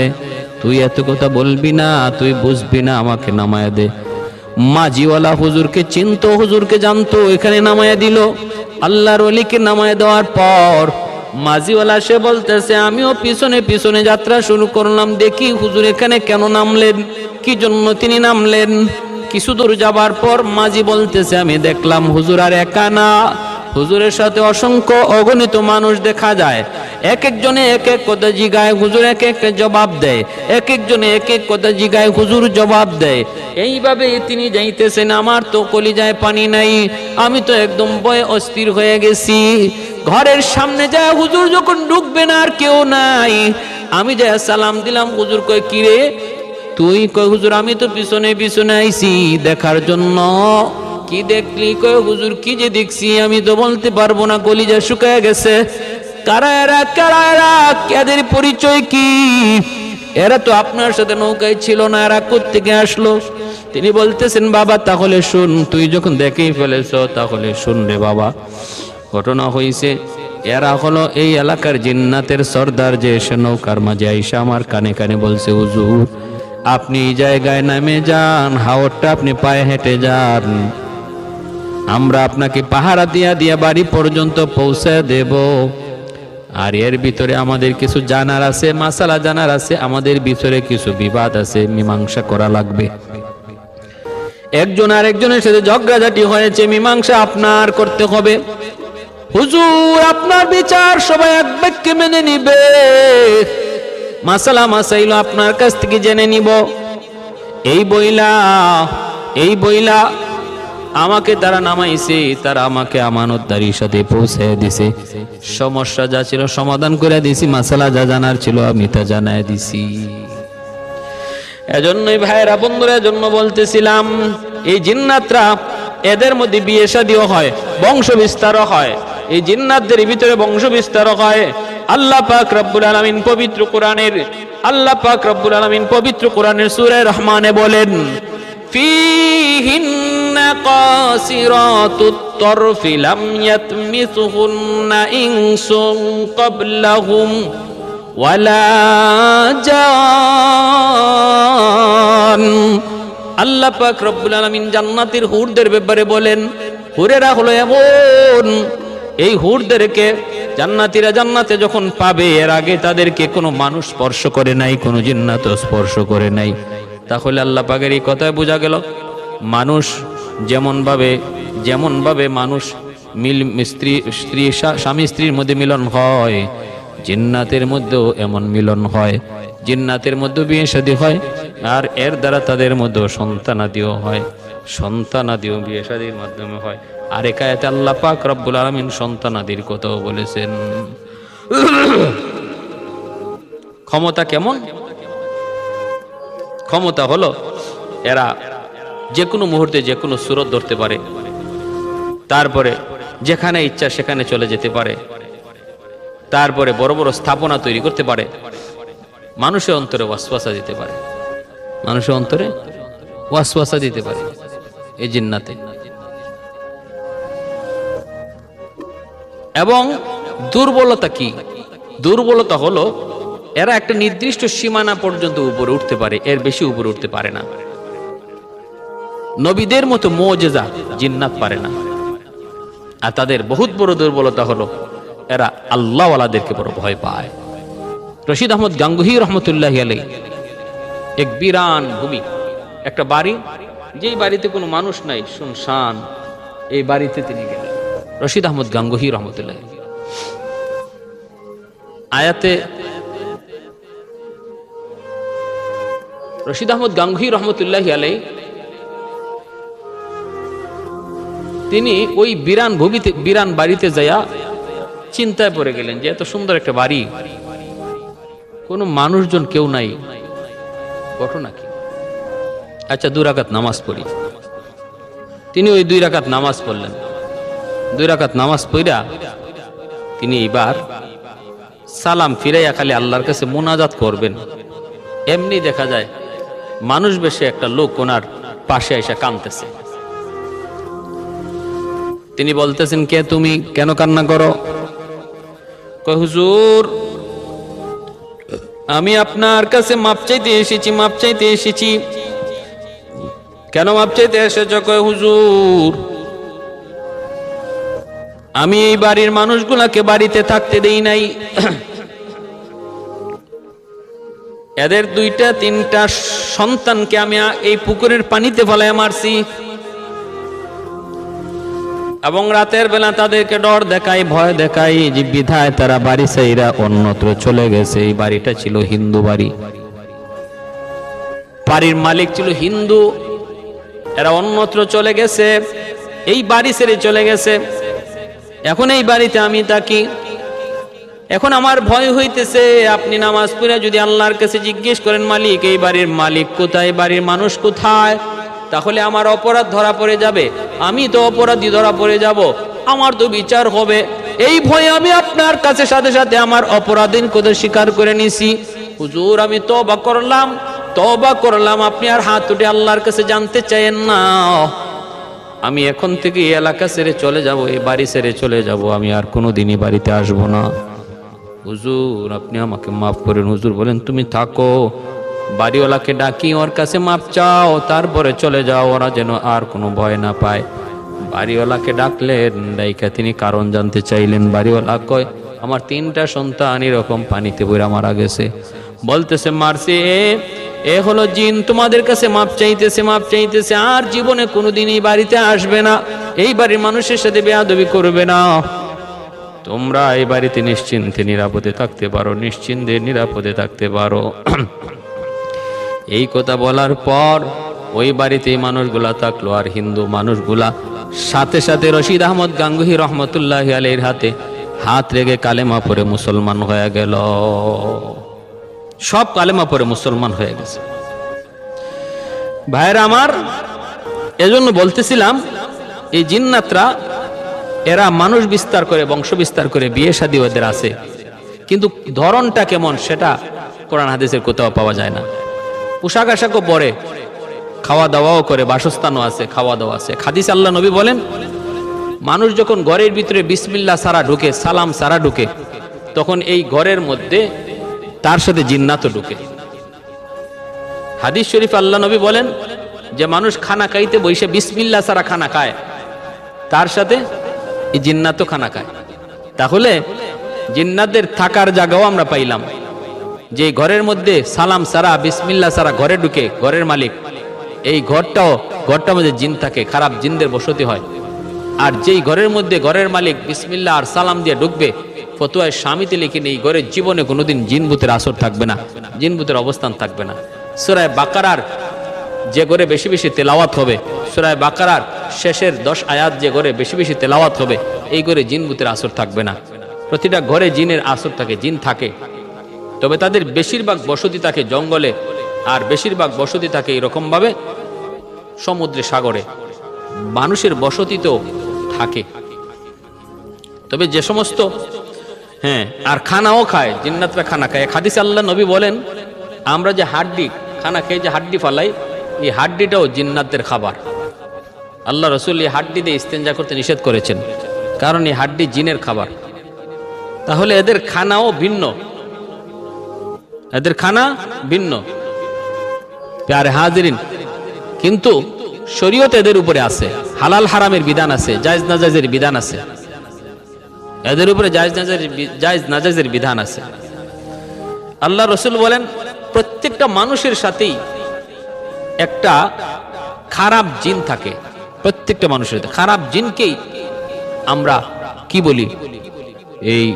তুই এত কথা বলবি না, তুই বুঝবি না, আমাকে নামায়া দে। মাঝিওয়ালা হুজুরকে চিনতো, হুজুরকে জানতো, এখানে নামায়া দিল। আল্লাহর ওলিকে নামায়া দেওয়ার পর মাঝিওয়ালা সে বলতেছে, আমিও পিছনে পিছনে যাত্রা শুরু করলাম, দেখি হুজুর এখানে কেন নামলেন, কি জন্য তিনি নামলেন। কিছু দূর যাবার পর মাঝি বলতেছে, আমি দেখলাম হুজুর আর একা না, হুজুরের সাথে অসংখ্য অগণিত মানুষ দেখা যায়। এক একজনে এক এক কথা জিগায়, হুজুর এক এক জবাব দেয়, এক একজনে এক এক কথা জিগায়, হুজুর জবাব দেয়। এইভাবে তিনি যাইতেছেন। আমার তো কলিজায় পানি নাই, আমি তো একদম ভয়ে অস্থির হয়ে গেছি। ঘরের সামনে যায় হুজুর যখন ঢুকবেন আর কেউ নাই, আমি যাই সালাম দিলাম। হুজুর কয়, কি রে তুই? কয়, হুজুর আমি তো পিছনে পিছনে আইছি দেখার জন্য। কি দেখলি? কয়, হুজুর কি যে দেখছি আমি তো বলতে পারবো না, কলিজা শুকায় গেছে। কারা এরা, কারা এরা, এদের পরিচয় কি? এরা তো আপনার সাথে নৌকায় ছিল না, এরা কোত্থেকে আসলো? তিনি বলতেছেন, বাবা তাহলে শুন, তুই যখন দেখেই ফেলেছ তাহলে শুন রে বাবা। ঘটনা হয়েছে, এরা হলো এই এলাকার জিন্নাতের সর্দার, যে এসে নৌকার মাঝে আইসা আমার কানে কানে বলছে, হুজুর আপনি এই জায়গায় নামে যান, হাওরটা আপনি পায়ে হেঁটে যান, আমরা আপনাকে পাহারা দিয়া দিয়া বাড়ি পর্যন্ত পৌঁছে দেব। আর এর ভিতরে আমাদের কিছু জানার আছে, মাসালা জানার আছে, আমাদের ভিতরে কিছু বিবাদ আছে, মীমাংসা করা লাগবে। একজন আর একজনের সাথে ঝগড়াঝাটি হয়েছে, মীমাংসা আপনার করতে হবে। হুজুর আপনার বিচার সবাই এক বাক্যে মেনে নিবে, মাসালা মাসাইল আপনার কাছ থেকে জেনে নিব। এই বইলা আমাকে তারা নামাইছে, তারা আমাকে আমানতদারির সাথে পৌঁছে দিছে। সমস্যা যা ছিল সমাধান করে দিছি, মাসালা যা জানার ছিল আমি তা জানায় দিছি। এজন্যই ভাইরা বন্ধুরা, এজন্য বলতেছিলাম, এই জিন্নাতরা, এদের মধ্যে বিয়ে শাদীও হয়, বংশ বিস্তারও হয়, এই জিন্নাতদের ভিতরে বংশ বিস্তারও হয়। আল্লাহ পাক রব্বুল আলামিন পবিত্র কোরআনের সূরা রহমানে বলেন, ফীহিন্না কাসিরাতুত তরফি লাম ইয়াতমিসুহুন্না ইনসুন ক্বাবলাহুম ওয়ালা জান। আল্লাহ পাক রব্বুল আলামিন জান্নাতের হুরদের ব্যাপারে বলেন, হুরেরা হলো এমন, এই হুরদেরকে জান্নাতীরা জান্নাতে যখন পাবে, এর আগে তাদেরকে কোনো মানুষ স্পর্শ করে নাই, কোনো জিন্নাত স্পর্শ করে নাই। তাহলে আল্লাহ পাকের এই কথায় বোঝা গেল, মানুষ যেমন ভাবে মানুষ স্বামী স্ত্রীর মধ্যে মিলন হয়, জিন্নাতের মধ্যেও এমন মিলন হয়। জিন্নাতের মধ্যে বিয়ে শাদী হয়, আর এর দ্বারা তাদের মধ্যে সন্তানাদিও হয়, সন্তানাদিও বিয়ে শাদীর মাধ্যমে হয়। আর এক আয়াতে আল্লাহ পাক রব্বুল আলামিন সন্তানাদির কথাও বলেছেন। ক্ষমতা কেমন? ক্ষমতা হলো এরা যে কোনো মুহূর্তে যে কোনো সুরত ধরতে পারে, তারপরে যেখানে ইচ্ছা সেখানে চলে যেতে পারে, তারপরে বড় বড় স্থাপনা তৈরি করতে পারে, মানুষের অন্তরে ওয়াসওয়াসা দিতে পারে, মানুষের অন্তরে ওয়াসওয়াসা দিতে পারে এই জিন্নাতে। এবং দুর্বলতা কি? দুর্বলতা হলো এরা একটা নির্দিষ্ট সীমানা পর্যন্ত উপরে উঠতে পারে, এর বেশি উপরে উঠতে পারে না। নবীদের মতো মুজিজা জিন্নাত পারে না। আর তাদের বহুত বড় দুর্বলতা হলো এরা আল্লাহওয়ালাদেরকে বড় ভয় পায়। রশিদ আহমদ গাঙ্গুহি রহমতুল্লাহি আলাইহি এক বিরান ভূমি, একটা বাড়ি, যেই বাড়িতে কোনো মানুষ নাই, শুনশান, এই বাড়িতে তিনি গেলেন। রশিদ আহমদ গাঙ্গুহি রহমতুল্লাহ আয়াতে, রশিদ আহমদ গাঙ্গুহি রহমতুল্লাহি আলাইহি তিনি ওই বিরান ভূমিতে, বিরান বাড়িতে যায়া চিন্তায় পড়ে গেলেন যে এত সুন্দর একটা বাড়ি, কোনো মানুষজন কেউ নাই, ঘটনা কি? আচ্ছা 2 রাকাত নামাজ পড়ি। তিনি ওই 2 রাকাত নামাজ পড়লেন। 2 রাকাত নামাজ পড়া তিনি এইবার সালাম ফিরাইয়া খালি আল্লাহর কাছে মুনাজাত করবেন। এমনি দেখা যায় মানুষ বেশে একটা লোক ওনার পাশে এসে কাঁদতেছে। তিনি বলতেছেন, কে তুমি, কেন কান্না করো? কয়, হুজুর আমি আপনার কাছে মাপ চাইতে এসেছি, মাপ চাইতে এসেছি। কেন মাপ চাইতে এসেছ? কয়, হুজুর আমি এই বাড়ির মানুষগুলাকে বাড়িতে থাকতে দেই নাই, এদের 2-3টা সন্তানকে আমি এই পুকুরের পানিতে ফেলায় মারছি, এবং রাতের বেলা তাদেরকে ডর দেখাই, ভয় দেখাই, যে বিধায় তারা বাড়ি ছাইরা অন্যত্র চলে গেছে। এই বাড়িটা ছিল হিন্দু বাড়ি, বাড়ির মালিক ছিল হিন্দু, এরা অন্যত্র চলে গেছে, এই বাড়ি ছেড়ে চলে গেছে। এখন এই বাড়িতে আমি থাকি, এখন আমার ভয় হইতেছে, আপনি নামাজ পড়ে যদি আল্লাহর কাছে জিজ্ঞেস করেন, মালিক এই বাড়ির মালিক কোথায়, বাড়ির মানুষ কোথায়, তাহলে আমার অপরাধ ধরা পড়ে যাবে, আমি তো অপরাধী ধরা পড়ে যাব, আমার তো বিচার হবে, এই ভয়ে আমি আপনার কাছে সাথে সাথে আমার অপরাধীন কথা স্বীকার করে নিছি। হুজুর আমি তওবা করলাম, আপনি আর হাত উঠে আল্লাহর কাছে জানতে চাইেন না। আমি এখন থেকে এই এলাকা ছেড়ে চলে যাব, এই বাড়ি ছেড়ে চলে যাব, আমি আর কোনোদিনই বাড়িতে আসব না। হুজুর আপনি আমাকে মাফ করেন। হুজুর বলেন তুমি থাকো, বাড়িওয়ালাকে ডাকি ওর কাছে মাপ চাও, তারপরে চলে যাও, ওরা যেন আর কোনো ভয় না পায়। বাড়িওয়ালাকে ডাকলেন, ডাইকা তিনি কারণ জানতে চাইলেন। বাড়িওয়ালা কয় আমার 3টা সন্তান এরকম পানিতে বইরা মারা গেছে। বলতেছে মারছে এ হলো জিন, তোমাদের কাছে মাপ চাইতেছে, আর জীবনে কোনোদিন এই বাড়িতে আসবে না, এই বাড়ির মানুষের সাথে বেয়াদবি করবে না। তোমরা এই বাড়িতে নিশ্চিন্তে নিরাপদে থাকতে পারো। এই কথা বলার পর ওই বাড়িতে মানুষগুলা থাকলো, আর হিন্দু মানুষগুলা সাথে সাথে রশিদ আহমদ গাঙ্গুহি রহমতুল্লাহ আলাইহির হাতে হাত রেখে কালেমা পড়ে মুসলমান হয়ে গেল। সব কালেমা পড়ে মুসলমান হয়ে গেছে। ভাইরা আমার, এজন্য বলতেছিলাম এই জিন্নাতরা এরা মানুষ বিস্তার করে, বংশ বিস্তার করে, বিয়ে শাদী ওদের আছে, কিন্তু ধরনটা কেমন সেটা কোরআন হাদিসের কোথাও পাওয়া যায় না। পোশাক আশাকও পরে, খাওয়া দাওয়াও করে, বাসস্থানও আছে, খাওয়া দাওয়া আছে। হাদিস আল্লাহ নবী বলেন মানুষ যখন ঘরের ভিতরে বিসমিল্লাহ সারা ঢুকে, সালাম সারা ঢুকে, তখন এই ঘরের মধ্যে তার সাথে জিন্নাতও ঢুকে। হাদিস শরীফ আল্লাহ নবী বলেন যে মানুষ খানা খাইতে বসে বিসমিল্লাহ সারা খানা খায়, তার সাথে এই জিন্নাতও খানা খায়। তাহলে জিন্নাতদের থাকার জায়গাও আমরা পাইলাম, যে ঘরের মধ্যে সালাম সারা বিসমিল্লাহ সারা ঘরে ঢুকে ঘরের মালিক, এই ঘরটার মধ্যে জিন থাকে, খারাপ জিনদের বসতি হয়। আর যেই ঘরের মধ্যে ঘরের মালিক বিসমিল্লাহ আর সালাম দিয়ে ঢুকবে, ফতোয়ায় স্বামীতে লিখেন এই ঘরের জীবনে কোনোদিন জিনভূতের আসর থাকবে না, জিনভূতের অবস্থান থাকবে না। সূরা বাকারার যে ঘরে বেশি বেশি তেলাওয়াত হবে, সূরা বাকারার শেষের 10 আয়াত যে ঘরে বেশি বেশি তেলাওয়াত হবে, এই ঘরে জিনভূতের আসর থাকবে না। প্রতিটা ঘরে জিনের আসর থাকে, জিন থাকে, তবে তাদের বেশিরভাগ বসতি থাকে জঙ্গলে, আর বেশিরভাগ বসতি থাকে এরকম ভাবে সমুদ্রে, সাগরে। মানুষের বসতি তো থাকে, তবে যে সমস্ত আর খানাও খায়, জিন্নাতরা খানা খায়। হাদিসে আল্লাহ নবী বলেন আমরা যে হাড্ডি খানা খেয়ে যে হাড্ডি ফালাই, এই হাড্ডিটাও জিন্নাতদের খাবার। আল্লাহ রসুল এই হাড্ডি দিয়ে ইস্তেঞ্জা করতে নিষেধ করেছেন, কারণ এই হাড্ডি জিনের খাবার। তাহলে এদের খানাও ভিন্ন, এদের খানা ভিন্ন। প্যারে হাজিরিন, কিন্তু শরীয়ত এদের উপরে আছে, হালাল হারামের বিধান আছে, জায়েজ নাজায়েজের বিধান আছে, এদের উপরে জায়েজ নাজায়েজের বিধান আছে। আল্লাহ রসুল বলেন প্রত্যেকটা মানুষের সাথেই একটা খারাপ জিন থাকে, প্রত্যেকটা মানুষের খারাপ জিনকেই আমরা কি বলি, এই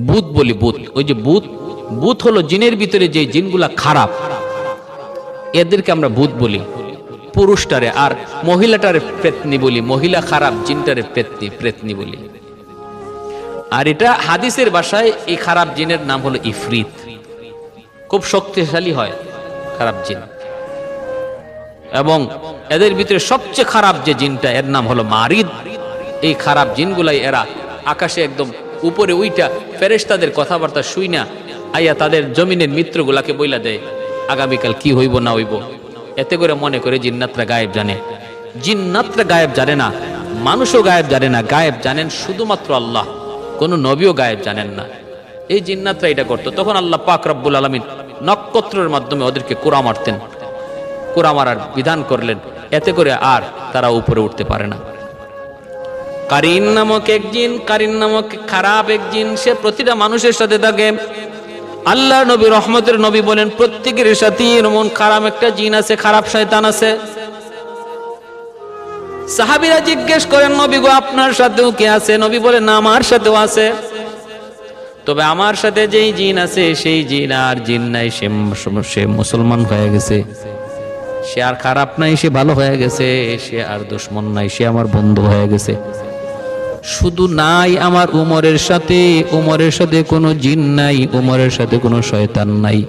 ভূত বলি। ভূত, ওই যে ভূত হলো জিনের ভিতরে যে জিনগুলা খারাপ, এদেরকে আমরা ভূত বলি পুরুষটারে, আর মহিলাটারে প্রেতনি বলি, মহিলা খারাপ জিনটারে প্রেতনি বলি। আর এটা হাদিসের ভাষায় এই খারাপ জিনের নাম হলো ইফরিত, খুব শক্তিশালী হয় খারাপ জিন। এবং এদের ভিতরে সবচেয়ে খারাপ যে জিনটা, এর নাম হলো মারিদ। এই খারাপ জিনগুলাই এরা আকাশে একদম উপরে উইটা ফেরেশতাদের কথাবার্তা শুই না আইয়া তাদের জমিনের মিত্রগুলাকে বইলা দেয় আগামীকাল কি হইব না হইব। এতে করে মনে করে জিন্নাতরা গায়েব জানে। জিন্নাতরা গায়েব জানে না, মানুষও গায়েব জানে না, গায়েব জানেন শুধুমাত্র আল্লাহ, কোন নবীও গায়েব জানেন না। এই জিন্নাতরা এটা করতো। তখন আল্লাহ পাক রব্বুল আলামিন নক্ষত্রের মাধ্যমে ওদেরকে কোরা মারতেন, কোরা মারার বিধান করলেন, এতে করে আর তারা উপরে উঠতে পারে না। কারিন নামক এক জিন, কারিন নামক খারাপ এক জিন, সে প্রতিটা মানুষের সাথে থাকে। আল্লাহ নবী রহমতের নবী বলেন প্রত্যেকের সাথে এমন খারাপ একটা জিন আছে, খারাপ শয়তান আছে। সাহাবীরা জিজ্ঞেস করেন নবী গো আপনার সাথেও কে আছে? নবী বলেন না আমার সাথেও আছে, তবে আমার সাথে যেই জিন আছে সেই জিন আর জিন নাই, সে মুসলমান হয়ে গেছে, সে আর খারাপ নাই, সে ভালো হয়ে গেছে, সে আর দুশমন নাই, সে আমার বন্ধু হয়ে গেছে। শুধু নাই আমার উমরের সাথে কোনো জিন নাই, উমরের সাথে কোনো শয়তান নাই,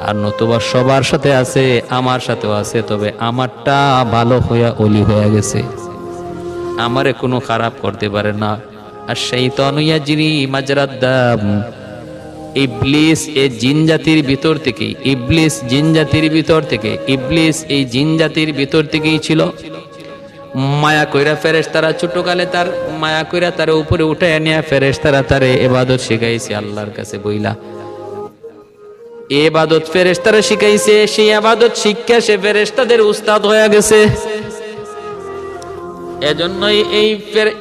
আর নতুবা সবার সাথে আছে, আমার সাথেও আছে, তবে আমারটা ভালো হইয়া অলি হয়ে গেছে, আমারে কোনো খারাপ করতে পারে না। আর শাইতানু ইয়াজরি মাজরাদ দাম। ইবলিস এই জিন জাতির ভিতর থেকে, ইবলিস জিন জাতির ভিতর থেকে, ইবলিস এই জিন জাতির ভিতর থেকেই ছিল। মায়া কইরা ফেরেশতারা ছোটকালে তার মায়া কইরা তার উপরে উঠায় নিয়ে ফেরেশতারা তারে ইবাদত শিখাইছে আল্লাহর কাছে বইলা। ইবাদত ফেরেশতারা শিখাইছে, সেই ইবাদত শিক্ষা সে ফেরেশতাদের উস্তাদ হয়ে গেছে। এজন্যই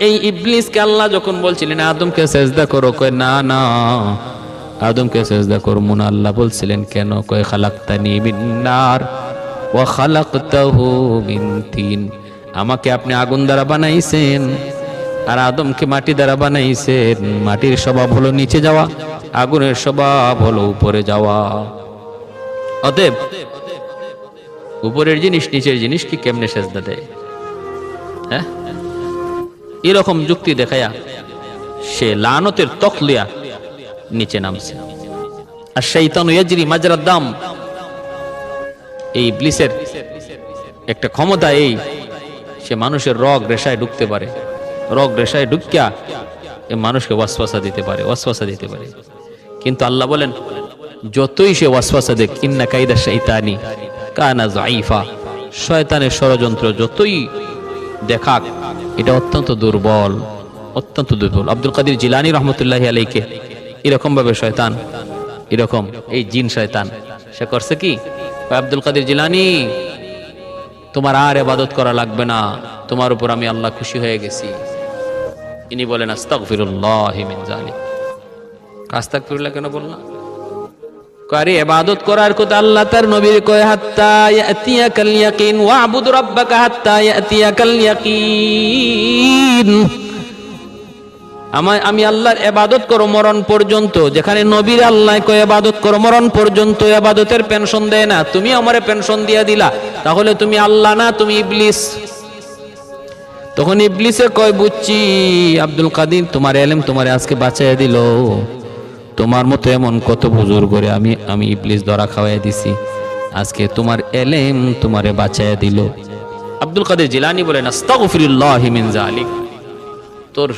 এই ইবলিসকে আল্লাহ যখন বলছিলেন আদমকে সিজদা করো, কয় না না আদমকে সিজদা করব না। আল্লাহ বলছিলেন কেন? কয় খালাকতানি মিন নার ওয়া খালাকতাহু মিন তিন। আমাকে আপনি আগুন দ্বারা বানাইছেন আর আদমকে মাটি দ্বারা বানাইছেন। মাটির স্বভাব হলো নিচে যাওয়া, আগুনের স্বভাব হলো উপরে যাওয়া। অতএব উপরের জিনিস নিচের জিনিস কি কেমনে সিজদা দেয়? হ্যাঁ, এরকম যুক্তি দেখায়া সে লানতের তকলিয়া নিচে নামছে। আর শাইতানু ইয়াজরি মাজরাদ দাম, এই ইবলিসের একটা ক্ষমতা এই, সে মানুষের রগ রেশায় ঢুকতে পারে, রগ রেশায় ঢুকিয়া এ মানুষকে ওয়াসওয়াসা দিতে পারে, ওয়াসওয়াসা দিতে পারে। কিন্তু আল্লাহ বলেন যতই সে ওয়াসওয়াসা দেখ, ইন্না কাইদা শাইতানি কানা যায়ীফা, শয়তানের ষড়যন্ত্র যতই দেখাক এটা অত্যন্ত দুর্বল, অত্যন্ত দুর্বল। আব্দুল কাদের জিলানী রহমতুল্লাহি আলাইকে এরকম ভাবে শয়তান, এরকম এই জিন শয়তান সে করছে কি, আব্দুল কাদের জিলানী তোমার আর ইবাদত করা লাগবে না, তোমার উপর আমি আল্লাহ খুশি হয়ে গেছি। ইনি বলেন আস্তাগফিরুল্লাহ মিন যালিক। আস্তাগফিরুল্লাহ কেন বললাম? কারে ইবাদত করার কথা আল্লাহ তার নবীর কয় হাত্তা ইয়াতিয়াকাল ইয়াকিন ওয়া'বুদ রাব্বাকা হাত্তা ইয়াতিয়াকাল ইয়াকিন। আমি আল্লাহর ইবাদত করো মরণ পর্যন্ত। যেখানে নবীর আল্লাহ কয় ইবাদত করো মরণ পর্যন্ত, ইবাদতের পেনশন দেয় না, তুমি আমারে পেনশন দিয়া দিলা, তাহলে তুমি আল্লাহ না, তুমি ইবলিস। তখন ইবলিসে কয় বুঝছি আব্দুল কাদের, তোমার ইলম তোমারে আজকে বাঁচাইয়া দিল, তোমার মতো এমন কত বুজুর্গরে আমি ইবলিস ধরা খাওয়াই দিছি, আজকে তোমার ইলম তোমারে বাঁচাইয়া দিল। আব্দুল কাদের জিলানী বলেন আস্তাগফিরুল্লাহ মিন যালিক, তোর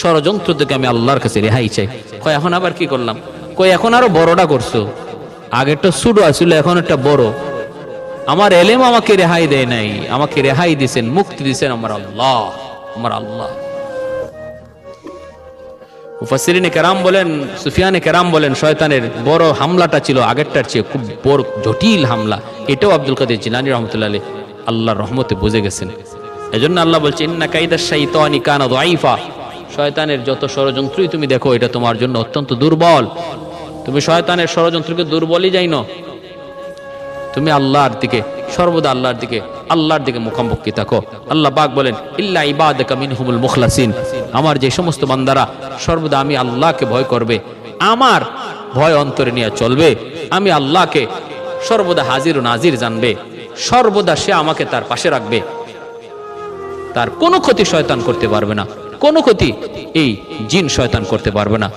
ষড়যন্ত্র থেকে আমি আল্লাহর কাছে রেহাই চাই। কয় এখন আবার কি করলাম? কয় এখন আরো বড়টা করছো, আগেরটা ছোট আছিল এখন একটা বড়। আমার ইলম আমাকে রেহাই দেয় নাই, আমাকে রেহাই দিয়েছেন, মুক্তি দিয়েছেন আমার আল্লাহ, আমার আল্লাহ। মুফাসসিরিনে কেরাম বলেন, সুফিয়ানে কেরাম বলেন শয়তানের বড় হামলাটা ছিল আগেরটার চেয়ে খুব বড় জটিল হামলা। এটাও আব্দুল কাদের জিলানী রাহমাতুল্লাহ আলাইহি আল্লাহর রহমতে বুঝে গেছেন। এজন্য আল্লাহ বলছে ইন্না কাইদাশ শাইতানি কানা যায়ীফা, শয়তানের যত ষড়যন্ত্রই তুমি দেখো এটা তোমার জন্য অত্যন্ত দুর্বল। তুমি শয়তানের ষড়যন্ত্রকে দুর্বলই জানো, তুমি আল্লাহর দিকে সর্বদা আল্লাহর দিকে মুখামুখি থাকো। আল্লাহ পাক বলেন ইল্লা ইবাদাকা মিনহুমুল মুখলাসিন, আমার যে সমস্ত বান্দারা সর্বদা আমি আল্লাহকে ভয় করবে, আমার ভয় অন্তরে নিয়ে চলবে, আমি আল্লাহকে সর্বদা হাজির ও নাজির জানবে, সর্বদা সে আমাকে তার পাশে রাখবে, তার কোনো ক্ষতি শয়তান করতে পারবে না, কোনো ক্ষতি এই জিন শয়তান করতে পারবে না,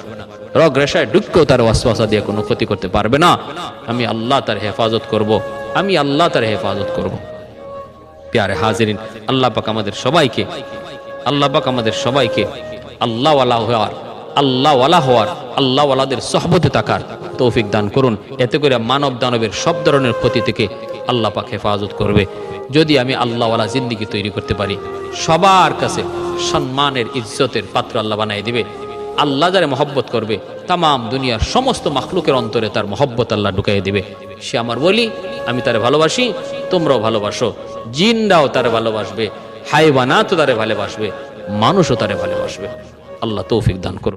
রগ রেশায় ঢুকেও তার ওয়াসওয়াসা দিয়ে কোনো ক্ষতি করতে পারবে না। আমি আল্লাহ তার হেফাজত করব, আমি আল্লাহ তার হেফাজত করব। প্যারে হাজিরিন, আল্লাহ পাক আমাদের সবাইকে আল্লাহ ওয়ালা হওয়ার আল্লাহ ওয়ালাদের সোহবতে থাকার তৌফিক দান করুন। এতে করে মানব দানবের সব ধরনের ক্ষতি থেকে আল্লাহ পাক হেফাজত করবে। যদি আমি আল্লাহ ওয়ালা জিন্দেগি তৈরি করতে পারি, সবার কাছে সম্মানের ইজ্জতের পাত্র আল্লাহ বানাই দিবে। আল্লাহ যারে মহব্বত করবে, তাম দুনিয়ার সমস্ত মাখলুকের অন্তরে তার মহব্বত আল্লাহ ঢুকাই দিবে। সে আমার বলি, আমি তারে ভালোবাসি, তোমরাও ভালোবাসো, জিনরাও তারে ভালোবাসবে, হাইওয়ানাতও তারে ভালোবাসবে, মানুষও তারে ভালোবাসবে। আল্লাহ তৌফিক দান করুন।